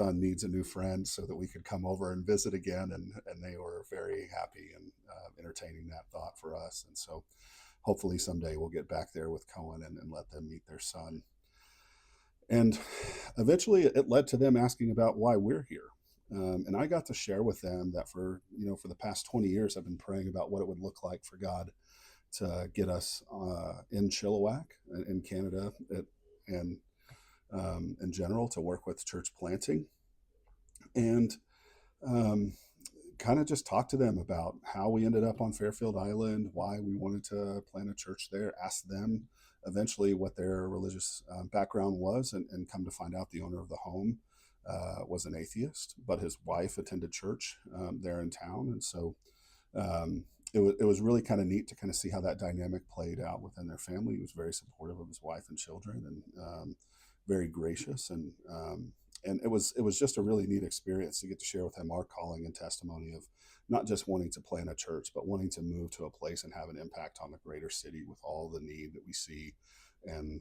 son needs a new friend so that we could come over and visit again. And they were very happy and entertaining that thought for us. And so hopefully someday we'll get back there with Cohen and let them meet their son. And eventually it led to them asking about why we're here. And I got to share with them that for the past 20 years, I've been praying about what it would look like for God to get us in Chilliwack in Canada and in general to work with church planting. And um, kind of just talk to them about how we ended up on Fairfield Island, why we wanted to plant a church there, ask them eventually what their religious background was, and come to find out the owner of the home was an atheist, but his wife attended church there in town. And so it was really kind of neat to kind of see how that dynamic played out within their family. He was very supportive of his wife and children, and very gracious, and it was just a really neat experience to get to share with him our calling and testimony of not just wanting to plant a church, but wanting to move to a place and have an impact on the greater city with all the need that we see and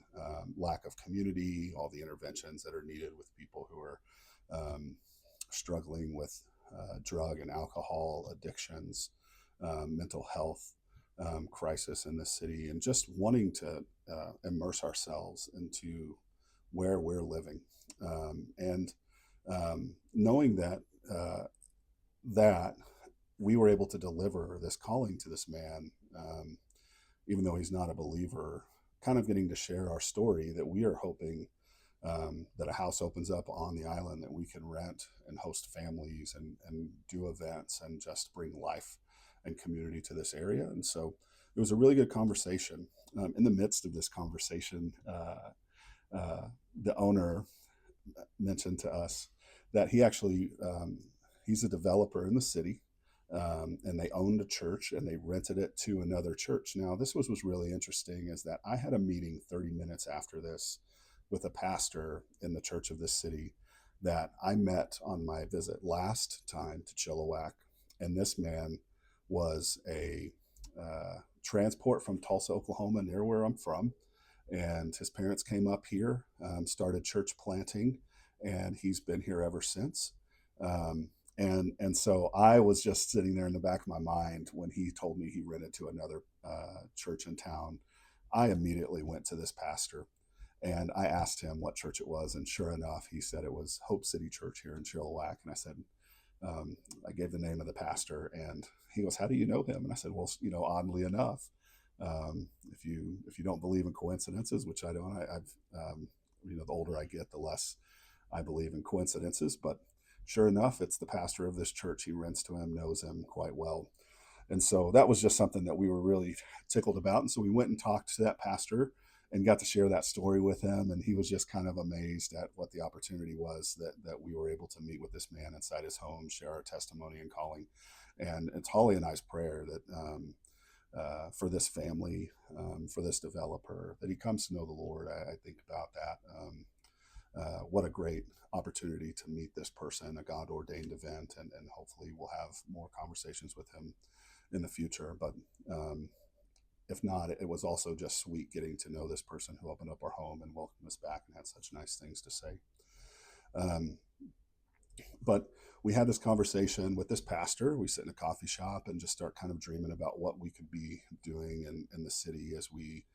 lack of community, all the interventions that are needed with people who are um, struggling with drug and alcohol addictions, mental health crisis in the city, and just wanting to immerse ourselves into where we're living, and knowing that we were able to deliver this calling to this man, even though he's not a believer, kind of getting to share our story that we are hoping that a house opens up on the island that we can rent and host families and do events and just bring life and community to this area. And so it was a really good conversation. In the midst of this conversation, the owner mentioned to us that he's a developer in the city, and they owned a church and they rented it to another church. Now, this was really interesting, is that I had a meeting 30 minutes after this with a pastor in the church of this city that I met on my visit last time to Chilliwack. And this man was a transport from Tulsa, Oklahoma, near where I'm from. And his parents came up here, started church planting, and he's been here ever since. And so I was just sitting there in the back of my mind when he told me he rented to another church in town. I immediately went to this pastor and I asked him what church it was, and sure enough, he said it was Hope City Church here in Chilliwack. And I said, I gave the name of the pastor, and he goes, "How do you know him?" And I said, "Well, oddly enough, if you don't believe in coincidences, which I don't, I've the older I get, the less I believe in coincidences. But sure enough, it's the pastor of this church. He rents to him, knows him quite well." And so that was just something that we were really tickled about. And so we went and talked to that pastor and got to share that story with him. And he was just kind of amazed at what the opportunity was that we were able to meet with this man inside his home, share our testimony and calling. And it's Holly and I's prayer that for this family, for this developer, that he comes to know the Lord. I think about that. What a great opportunity to meet this person, a God ordained event, and hopefully we'll have more conversations with him in the future. But if not, it was also just sweet getting to know this person who opened up our home and welcomed us back and had such nice things to say. Um, but we had this conversation with this pastor. We sit in a coffee shop and just start kind of dreaming about what we could be doing in the city as we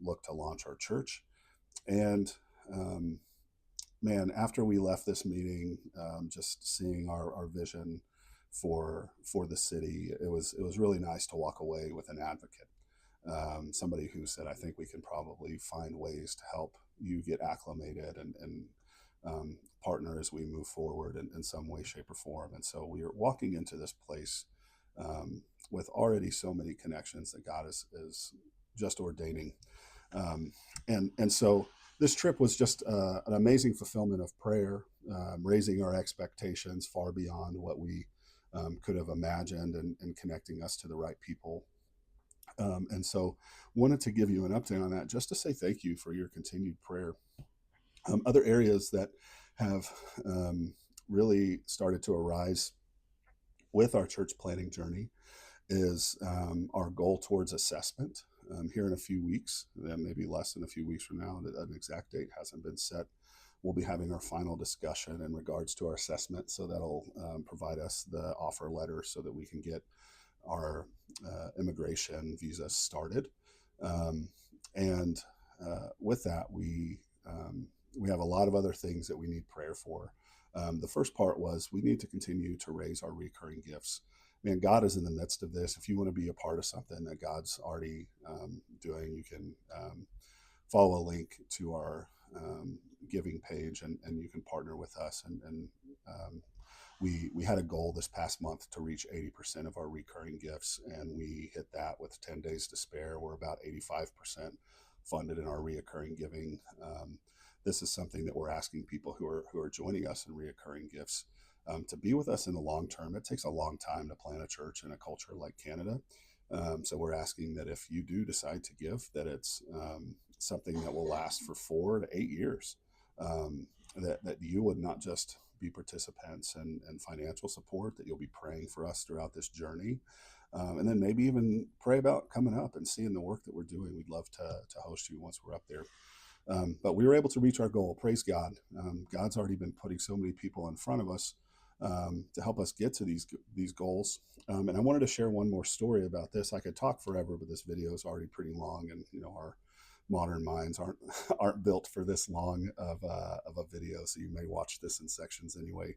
look to launch our church. And um, man, after we left this meeting, just seeing our vision for the city, it was really nice to walk away with an advocate, somebody who said, "I think we can probably find ways to help you get acclimated and partner as we move forward in some way, shape, or form." And so we are walking into this place with already so many connections that God is just ordaining. Um, and so this trip was just an amazing fulfillment of prayer, raising our expectations far beyond what we could have imagined, and connecting us to the right people. And so wanted to give you an update on that, just to say thank you for your continued prayer. Other areas that have really started to arise with our church planning journey is our goal towards assessment. Here in a few weeks, maybe less than a few weeks from now, an exact date hasn't been set, we'll be having our final discussion in regards to our assessment. So that'll provide us the offer letter so that we can get our immigration visa started. Um, and with that, we have a lot of other things that we need prayer for. The first part was we need to continue to raise our recurring gifts. Man, God is in the midst of this. If you want to be a part of something that God's already doing, you can follow a link to our giving page, and you can partner with us. And we had a goal this past month to reach 80% of our recurring gifts, and we hit that with 10 days to spare. We're about 85% funded in our reoccurring giving. This is something that we're asking people who are joining us in reoccurring gifts to be with us in the long term. It takes a long time to plant a church in a culture like Canada. So we're asking that if you do decide to give, that it's something that will last for 4 to 8 years. Um, that you would not just be participants and financial support, that you'll be praying for us throughout this journey. And then maybe even pray about coming up and seeing the work that we're doing. We'd love to host you once we're up there. But we were able to reach our goal. Praise God. God's already been putting so many people in front of us to help us get to these goals. And I wanted to share one more story about this. I could talk forever, but this video is already pretty long, and our modern minds aren't built for this long of a video. So you may watch this in sections anyway.